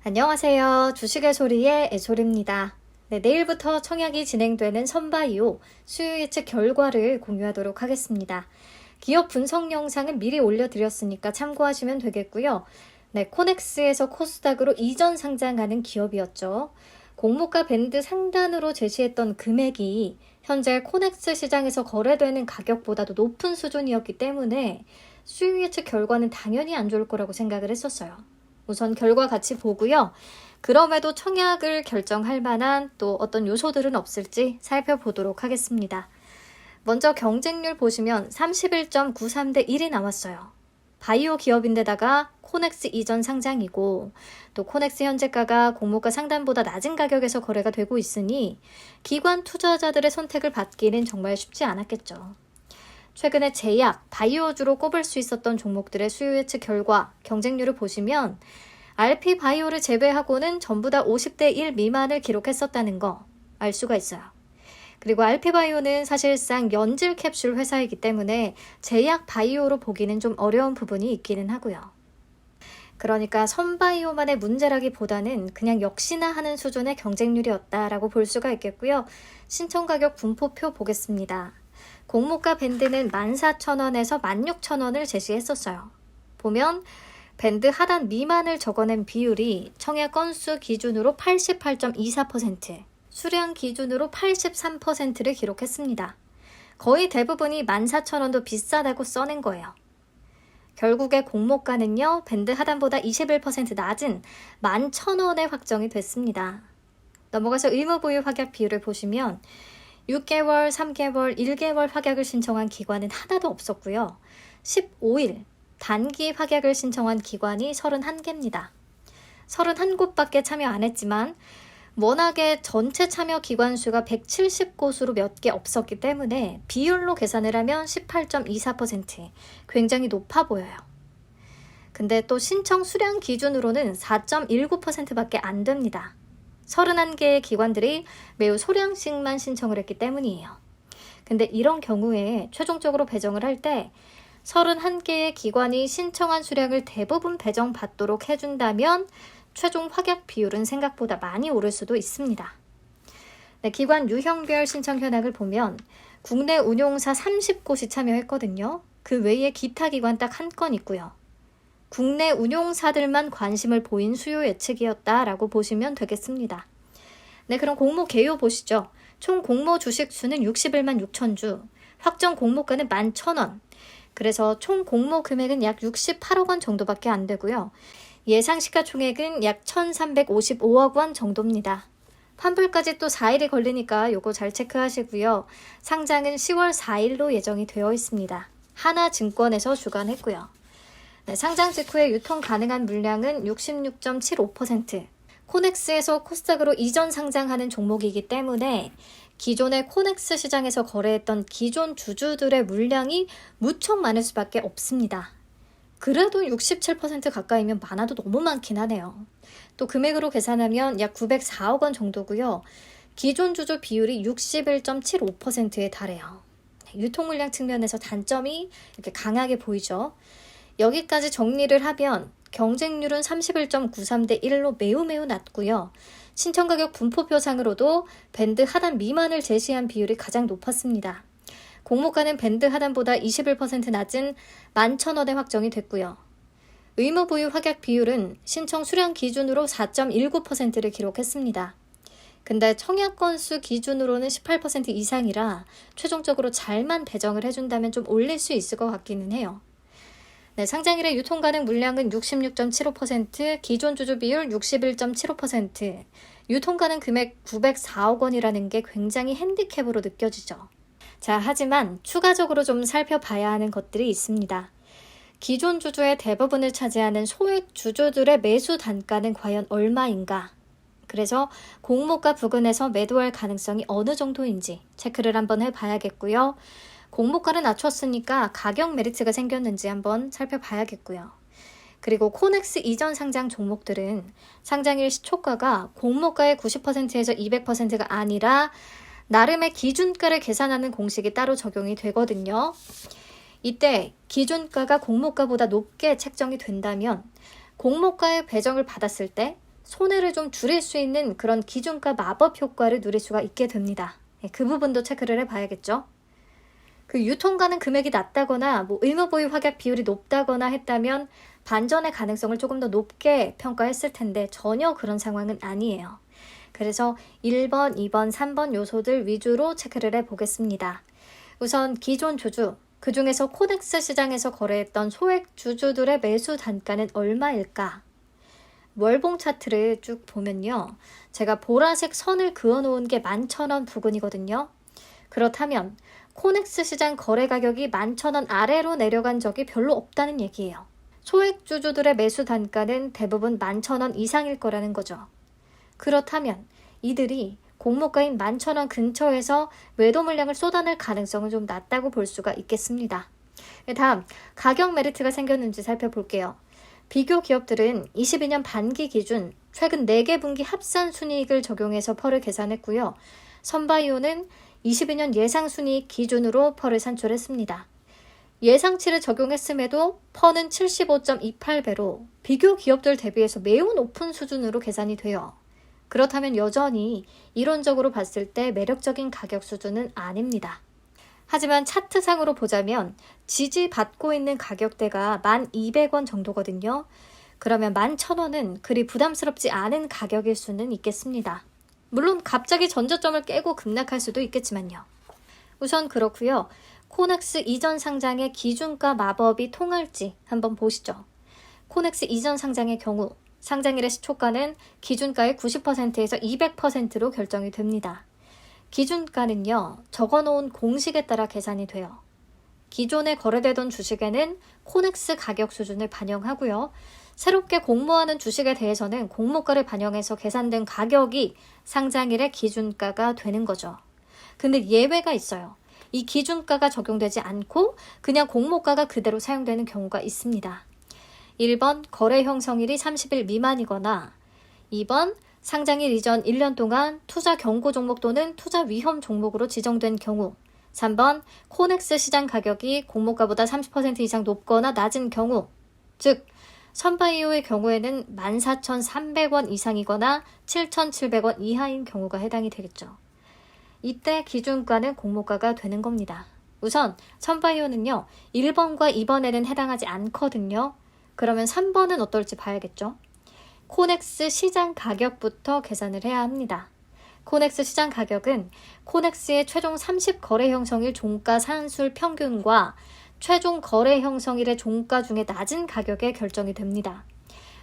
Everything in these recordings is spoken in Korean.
안녕하세요. 주식의 소리의 애솔입니다. 네, 내일부터 청약이 진행되는 선바이오 수요 예측 결과를 공유하도록 하겠습니다. 기업 분석 영상은 미리 올려드렸으니까 참고하시면 되겠고요. 네, 코넥스에서 코스닥으로 이전 상장하는 기업이었죠. 공모가 밴드 상단으로 제시했던 금액이 현재 코넥스 시장에서 거래되는 가격보다도 높은 수준이었기 때문에 수요 예측 결과는 당연히 안 좋을 거라고 생각을 했었어요. 우선 결과 같이 보고요. 그럼에도 청약을 결정할 만한 또 어떤 요소들은 없을지 살펴보도록 하겠습니다. 먼저 경쟁률 보시면 31.93대 1이 나왔어요. 바이오 기업인데다가 코넥스 이전 상장이고 또 코넥스 현재가가 공모가 상단보다 낮은 가격에서 거래가 되고 있으니 기관 투자자들의 선택을 받기는 정말 쉽지 않았겠죠. 최근에 제약, 바이오주로 꼽을 수 있었던 종목들의 수요 예측 결과, 경쟁률을 보시면 RP바이오를 제외하고는 전부 다 50대 1 미만을 기록했었다는 거 알 수가 있어요. 그리고 RP바이오는 사실상 연질 캡슐 회사이기 때문에 제약 바이오로 보기는 좀 어려운 부분이 있기는 하고요. 그러니까 선바이오만의 문제라기보다는 그냥 역시나 하는 수준의 경쟁률이었다라고 볼 수가 있겠고요. 신청가격 분포표 보겠습니다. 공모가 밴드는 14,000원에서 16,000원을 제시했었어요. 보면 밴드 하단 미만을 적어낸 비율이 청약 건수 기준으로 88.24%, 수량 기준으로 83%를 기록했습니다. 거의 대부분이 14,000원도 비싸다고 써낸 거예요. 결국에 공모가는요, 밴드 하단보다 21% 낮은 11,000원에 확정이 됐습니다. 넘어가서 의무보유 확약 비율을 보시면 6개월, 3개월, 1개월 확약을 신청한 기관은 하나도 없었고요. 15일 단기 확약을 신청한 기관이 31개입니다. 31곳밖에 참여 안 했지만 워낙에 전체 참여 기관 수가 170곳으로 몇 개 없었기 때문에 비율로 계산을 하면 18.24%, 굉장히 높아 보여요. 근데 또 신청 수량 기준으로는 4.19%밖에 안 됩니다. 31개의 기관들이 매우 소량씩만 신청을 했기 때문이에요. 근데 이런 경우에 최종적으로 배정을 할 때 31개의 기관이 신청한 수량을 대부분 배정받도록 해준다면 최종 확약 비율은 생각보다 많이 오를 수도 있습니다. 네, 기관 유형별 신청 현황을 보면 국내 운용사 30곳이 참여했거든요. 그 외에 기타 기관 딱 한 건 있고요. 국내 운용사들만 관심을 보인 수요 예측이었다라고 보시면 되겠습니다. 네, 그럼 공모 개요 보시죠. 총 공모 주식 수는 61만 6천 주, 확정 공모가는 11,000원. 그래서 총 공모 금액은 약 68억 원 정도밖에 안 되고요. 예상 시가총액은 약 1,355억 원 정도입니다. 환불까지 또 4일이 걸리니까 요거 잘 체크하시고요. 상장은 10월 4일로 예정이 되어 있습니다. 하나증권에서 주관했고요. 네, 상장 직후에 유통 가능한 물량은 66.75%, 코넥스에서 코스닥으로 이전 상장하는 종목이기 때문에 기존의 코넥스 시장에서 거래했던 기존 주주들의 물량이 무척 많을 수밖에 없습니다. 그래도 67% 가까이면 많아도 너무 많긴 하네요. 또 금액으로 계산하면 약 904억 원 정도고요. 기존 주주 비율이 61.75%에 달해요. 유통 물량 측면에서 단점이 이렇게 강하게 보이죠. 여기까지 정리를 하면 경쟁률은 31.93대 1로 매우 낮고요. 신청가격 분포표상으로도 밴드 하단 미만을 제시한 비율이 가장 높았습니다. 공모가는 밴드 하단보다 21% 낮은 11,000원에 확정이 됐고요. 의무보유 확약 비율은 신청 수량 기준으로 4.19%를 기록했습니다. 근데 청약 건수 기준으로는 18% 이상이라 최종적으로 잘만 배정을 해준다면 좀 올릴 수 있을 것 같기는 해요. 네, 상장일의 유통 가능 물량은 66.75%, 기존 주주 비율 61.75%, 유통 가능 금액 904억 원이라는 게 굉장히 핸디캡으로 느껴지죠. 자, 하지만 추가적으로 좀 살펴봐야 하는 것들이 있습니다. 기존 주주의 대부분을 차지하는 소액 주주들의 매수 단가는 과연 얼마인가? 그래서 공모가 부근에서 매도할 가능성이 어느 정도인지 체크를 한번 해봐야겠고요. 공모가를 낮췄으니까 가격 메리트가 생겼는지 한번 살펴봐야겠고요. 그리고 코넥스 이전 상장 종목들은 상장일 시초가가 공모가의 90%에서 200%가 아니라 나름의 기준가를 계산하는 공식이 따로 적용이 되거든요. 이때 기준가가 공모가보다 높게 책정이 된다면 공모가의 배정을 받았을 때 손해를 좀 줄일 수 있는 그런 기준가 마법 효과를 누릴 수가 있게 됩니다. 그 부분도 체크를 해봐야겠죠. 그 유통가는 금액이 낮다거나 의무 보유 확약 비율이 높다거나 했다면 반전의 가능성을 조금 더 높게 평가했을 텐데 전혀 그런 상황은 아니에요. 그래서 1번, 2번, 3번 요소들 위주로 체크를 해보겠습니다. 우선 기존 주주, 그 중에서 코넥스 시장에서 거래했던 소액 주주들의 매수 단가는 얼마일까? 월봉 차트를 쭉 보면요. 제가 보라색 선을 그어놓은 게 11,000원 부근이거든요. 그렇다면 코넥스 시장 거래 가격이 11,000원 아래로 내려간 적이 별로 없다는 얘기예요. 소액 주주들의 매수 단가는 대부분 11,000원 이상일 거라는 거죠. 그렇다면 이들이 공모가인 11,000원 근처에서 매도 물량을 쏟아낼 가능성은 좀 낮다고 볼 수가 있겠습니다. 다음, 가격 메리트가 생겼는지 살펴볼게요. 비교 기업들은 22년 반기 기준 최근 4개 분기 합산 순이익을 적용해서 펄을 계산했고요. 선바이오는 22년 예상 순이익 기준으로 펄을 산출했습니다. 예상치를 적용했음에도 펄은 75.28배로 비교 기업들 대비해서 매우 높은 수준으로 계산이 돼요. 그렇다면 여전히 이론적으로 봤을 때 매력적인 가격 수준은 아닙니다. 하지만 차트상으로 보자면 지지받고 있는 가격대가 1,200원 정도거든요. 그러면 11,000원은 그리 부담스럽지 않은 가격일 수는 있겠습니다. 물론 갑자기 전저점을 깨고 급락할 수도 있겠지만요. 우선 그렇고요. 코넥스 이전 상장의 기준가 마법이 통할지 한번 보시죠. 코넥스 이전 상장의 경우 상장일의 시초가는 기준가의 90%에서 200%로 결정이 됩니다. 기준가는요, 적어놓은 공식에 따라 계산이 돼요. 기존에 거래되던 주식에는 코넥스 가격 수준을 반영하고요. 새롭게 공모하는 주식에 대해서는 공모가를 반영해서 계산된 가격이 상장일의 기준가가 되는 거죠. 근데 예외가 있어요. 이 기준가가 적용되지 않고 그냥 공모가가 그대로 사용되는 경우가 있습니다. 1번 거래 형성일이 30일 미만이거나 2번 상장일 이전 1년 동안 투자 경고 종목 또는 투자 위험 종목으로 지정된 경우 3번 코넥스 시장 가격이 공모가보다 30% 이상 높거나 낮은 경우 즉 선바이오의 경우에는 14,300원 이상이거나 7,700원 이하인 경우가 해당이 되겠죠. 이때 기준가는 공모가가 되는 겁니다. 우선 선바이오는요 1번과 2번에는 해당하지 않거든요. 그러면 3번은 어떨지 봐야겠죠. 코넥스 시장 가격부터 계산을 해야 합니다. 코넥스 시장 가격은 코넥스의 최종 30거래 형성일 종가 산술 평균과 최종 거래 형성일의 종가 중에 낮은 가격에 결정이 됩니다.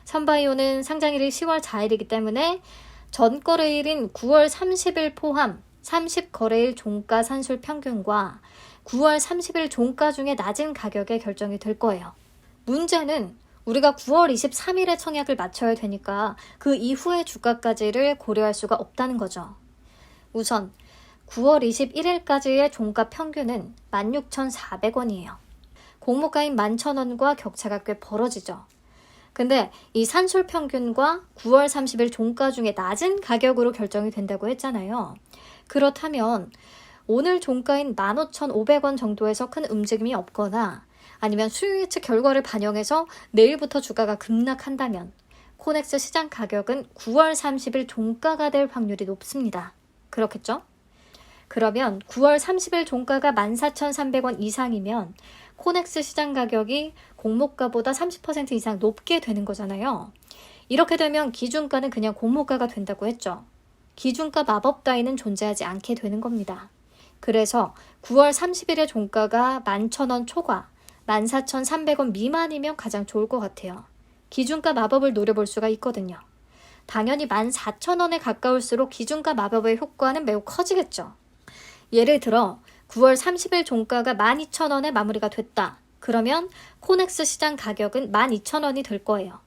선바이오는 상장일이 10월 4일이기 때문에 전 거래일인 9월 30일 포함 30거래일 종가 산술 평균과 9월 30일 종가 중에 낮은 가격에 결정이 될 거예요. 문제는 우리가 9월 23일에 청약을 마쳐야 되니까 그 이후의 주가까지를 고려할 수가 없다는 거죠. 우선 9월 21일까지의 종가 평균은 16,400원이에요. 공모가인 11,000원과 격차가 꽤 벌어지죠. 근데 이 산술 평균과 9월 30일 종가 중에 낮은 가격으로 결정이 된다고 했잖아요. 그렇다면 오늘 종가인 15,500원 정도에서 큰 움직임이 없거나 아니면 수요 예측 결과를 반영해서 내일부터 주가가 급락한다면 코넥스 시장 가격은 9월 30일 종가가 될 확률이 높습니다. 그렇겠죠? 그러면 9월 30일 종가가 14,300원 이상이면 코넥스 시장 가격이 공모가보다 30% 이상 높게 되는 거잖아요. 이렇게 되면 기준가는 그냥 공모가가 된다고 했죠. 기준가 마법 따위는 존재하지 않게 되는 겁니다. 그래서 9월 30일의 종가가 11,000원 초과 14,300원 미만이면 가장 좋을 것 같아요. 기준가 마법을 노려볼 수가 있거든요. 당연히 14,000원에 가까울수록 기준가 마법의 효과는 매우 커지겠죠. 예를 들어 9월 30일 종가가 12,000원에 마무리가 됐다. 그러면 코넥스 시장 가격은 12,000원이 될 거예요.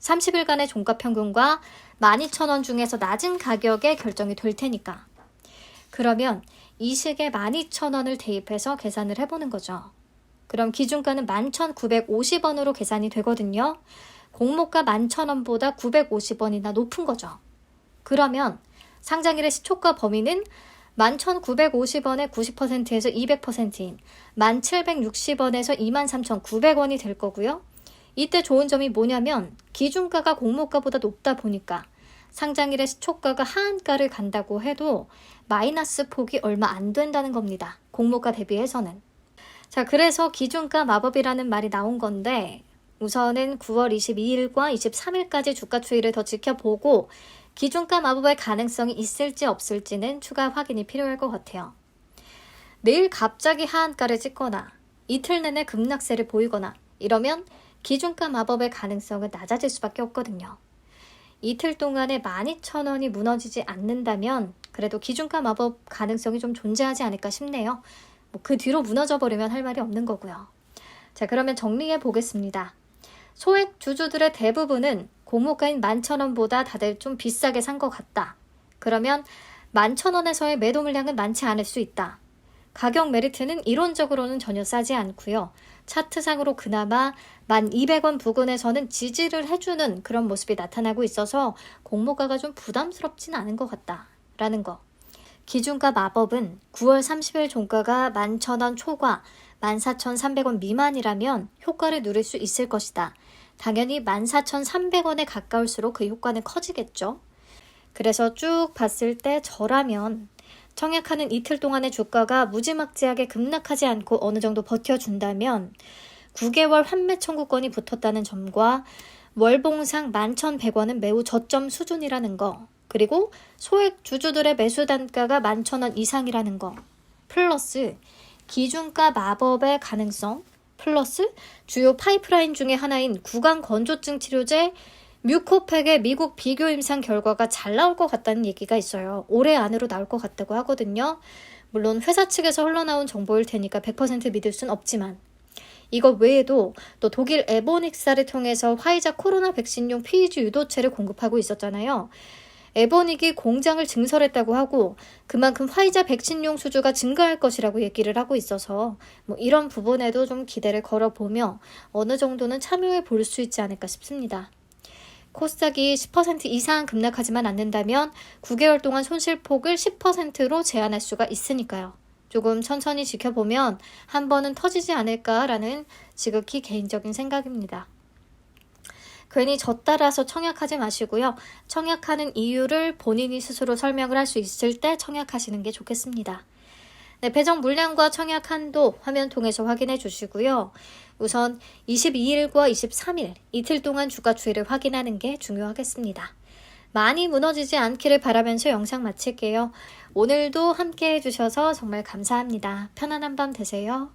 30일간의 종가 평균과 12,000원 중에서 낮은 가격에 결정이 될 테니까. 그러면 이 식에 12,000원을 대입해서 계산을 해보는 거죠. 그럼 기준가는 11,950원으로 계산이 되거든요. 공모가 11,000원보다 950원이나 높은 거죠. 그러면 상장일의 시초가 범위는 11,950원의 90%에서 200%인 1,760원에서 23,900원이 될 거고요. 이때 좋은 점이 뭐냐면 기준가가 공모가보다 높다 보니까 상장일에 시초가가 하한가를 간다고 해도 마이너스 폭이 얼마 안 된다는 겁니다. 공모가 대비해서는. 자, 그래서 기준가 마법이라는 말이 나온 건데 우선은 9월 22일과 23일까지 주가 추이를 더 지켜보고 기준가 마법의 가능성이 있을지 없을지는 추가 확인이 필요할 것 같아요. 내일 갑자기 하한가를 찍거나 이틀 내내 급락세를 보이거나 이러면 기준가 마법의 가능성은 낮아질 수밖에 없거든요. 이틀 동안에 12,000원이 무너지지 않는다면 그래도 기준가 마법 가능성이 좀 존재하지 않을까 싶네요. 그 뒤로 무너져 버리면 할 말이 없는 거고요. 자, 그러면 정리해 보겠습니다. 소액 주주들의 대부분은 공모가인 11,000원보다 다들 좀 비싸게 산 것 같다. 그러면 11,000원에서의 매도 물량은 많지 않을 수 있다. 가격 메리트는 이론적으로는 전혀 싸지 않고요. 차트상으로 그나마 1,200원 부근에서는 지지를 해주는 그런 모습이 나타나고 있어서 공모가가 좀 부담스럽진 않은 것 같다라는 거. 기준가 마법은 9월 30일 종가가 11,000원 초과 14,300원 미만이라면 효과를 누릴 수 있을 것이다. 당연히 14,300원에 가까울수록 그 효과는 커지겠죠. 그래서 쭉 봤을 때 저라면 청약하는 이틀 동안의 주가가 무지막지하게 급락하지 않고 어느 정도 버텨준다면 9개월 환매 청구권이 붙었다는 점과 월봉상 11,100원은 매우 저점 수준이라는 거, 그리고 소액 주주들의 매수 단가가 11,000원 이상이라는 거, 플러스 기준가 마법의 가능성, 플러스 주요 파이프라인 중에 하나인 구강 건조증 치료제 뮤코팩의 미국 비교 임상 결과가 잘 나올 것 같다는 얘기가 있어요. 올해 안으로 나올 것 같다고 하거든요. 물론 회사 측에서 흘러나온 정보일 테니까 100% 믿을 순 없지만 이거 외에도 또 독일 에보닉사를 통해서 화이자 코로나 백신용 피의주 유도체를 공급하고 있었잖아요. 에보닉이 공장을 증설했다고 하고 그만큼 화이자 백신용 수주가 증가할 것이라고 얘기를 하고 있어서 이런 부분에도 좀 기대를 걸어보며 어느 정도는 참여해 볼 수 있지 않을까 싶습니다. 코스닥이 10% 이상 급락하지만 않는다면 9개월 동안 손실폭을 10%로 제한할 수가 있으니까요. 조금 천천히 지켜보면 한 번은 터지지 않을까라는 지극히 개인적인 생각입니다. 괜히 저 따라서 청약하지 마시고요. 청약하는 이유를 본인이 스스로 설명을 할 수 있을 때 청약하시는 게 좋겠습니다. 네, 배정 물량과 청약 한도 화면 통해서 확인해 주시고요. 우선 22일과 23일 이틀 동안 주가 추이를 확인하는 게 중요하겠습니다. 많이 무너지지 않기를 바라면서 영상 마칠게요. 오늘도 함께 해주셔서 정말 감사합니다. 편안한 밤 되세요.